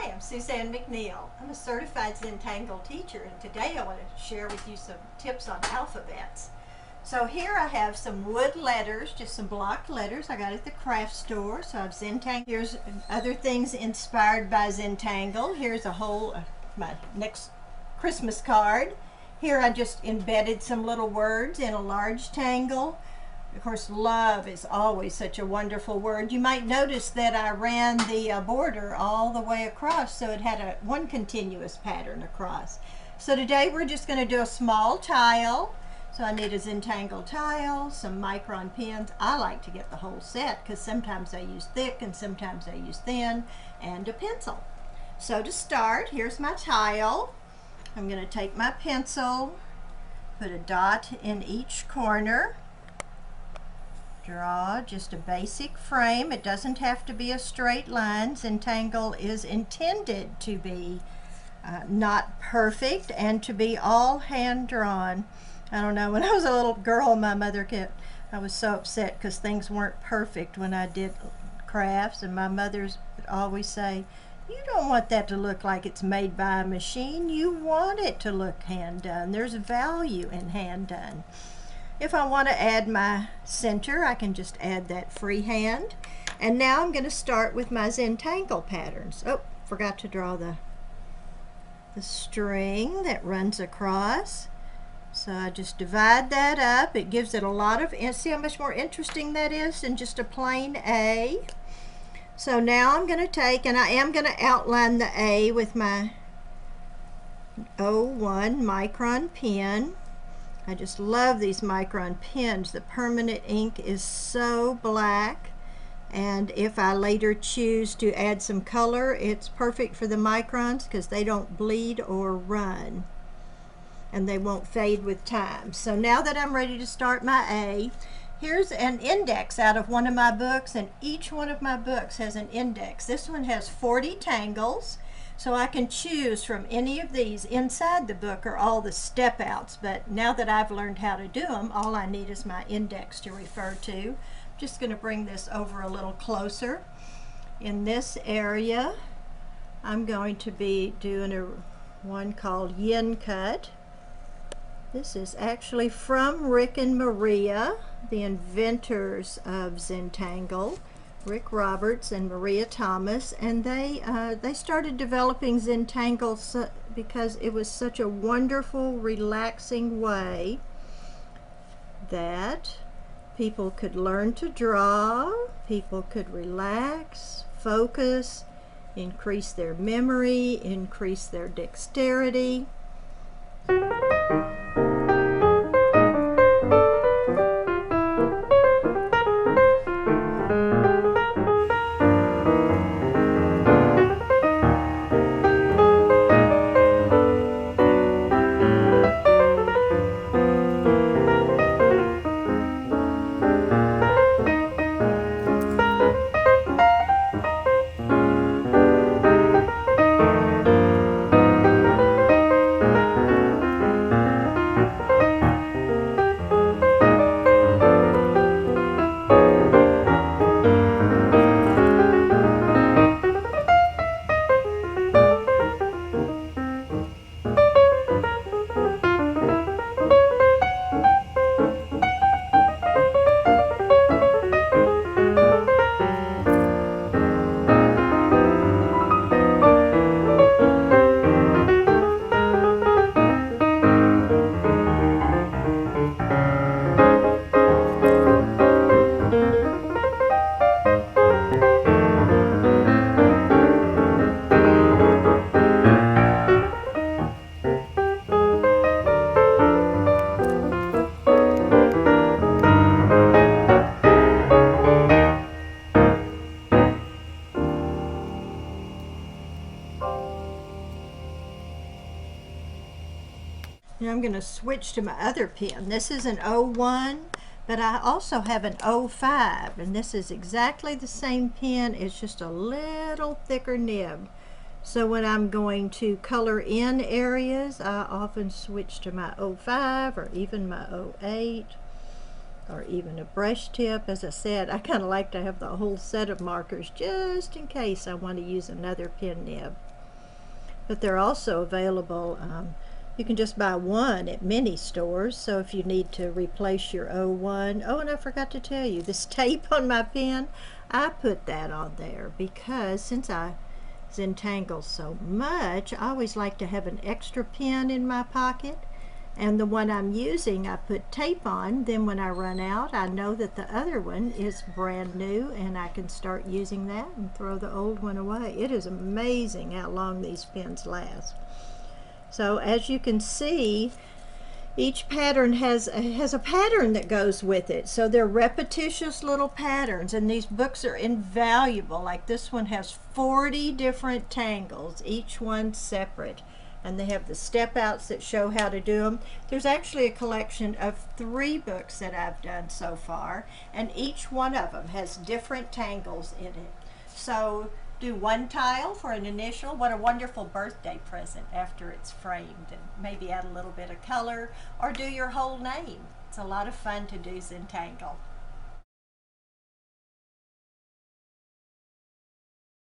Hi, I'm Suzanne McNeill. I'm a certified Zentangle teacher, and today I want to share with you some tips on alphabets. So here I have some wood letters, just some block letters I got at the craft store. So I've Zentangle. Here's other things inspired by Zentangle. Here's a whole, my next Christmas card. Here I just embedded some little words in a large tangle. Of course, love is always such a wonderful word. You might notice that I ran the border all the way across, so it had one continuous pattern across. So today we're just going to do a small tile. So I need a Zentangle tile, some micron pens. I like to get the whole set because sometimes I use thick and sometimes I use thin, and a pencil. So to start, here's my tile. I'm going to take my pencil, put a dot in each corner. Draw just a basic frame. It doesn't have to be a straight line. Zentangle is intended to be not perfect and to be all hand drawn. I don't know, when I was a little girl, my mother I was so upset because things weren't perfect when I did crafts, and my mother would always say, "You don't want that to look like it's made by a machine. You want it to look hand done. There's value in hand done." If I want to add my center, I can just add that freehand. And now I'm going to start with my Zentangle patterns. Oh, forgot to draw the string that runs across. So I just divide that up. It gives it a lot of, see how much more interesting that is than just a plain A. So now I'm going to take, and I am going to outline the A with my 01 micron pen. I just love these micron pens. The permanent ink is so black, and if I later choose to add some color, it's perfect for the microns because they don't bleed or run, and they won't fade with time. So now that I'm ready to start my A, here's an index out of one of my books, and each one of my books has an index. This one has 40 tangles. So I can choose from any of these. Inside the book are all the step outs, but now that I've learned how to do them, all I need is my index to refer to. I'm just going to bring this over a little closer. In this area, I'm going to be doing one called Yin Cut. This is actually from Rick and Maria, the inventors of Zentangle. Rick Roberts and Maria Thomas, and they started developing Zentangle because it was such a wonderful, relaxing way that people could learn to draw, people could relax, focus, increase their memory, increase their dexterity. Now I'm going to switch to my other pen. This is an 01, but I also have an 05, and this is exactly the same pen. It's just a little thicker nib. So when I'm going to color in areas, I often switch to my 05 or even my 08. or even a brush tip. As I said, I kind of like to have the whole set of markers just in case I want to use another pen nib. But they're also available, you can just buy one at many stores, so if you need to replace your old one. Oh, and I forgot to tell you, this tape on my pen, I put that on there because since I Zentangle so much, I always like to have an extra pen in my pocket. And the one I'm using, I put tape on. Then when I run out, I know that the other one is brand new and I can start using that and throw the old one away. It is amazing how long these pens last. So as you can see, each pattern has a pattern that goes with it. So they're repetitious little patterns, and these books are invaluable. Like this one has 40 different tangles, each one separate. And they have the step outs that show how to do them. There's actually a collection of 3 books that I've done so far, and each one of them has different tangles in it. So do one tile for an initial. What a wonderful birthday present after it's framed, and maybe add a little bit of color, or do your whole name. It's a lot of fun to do Zentangle.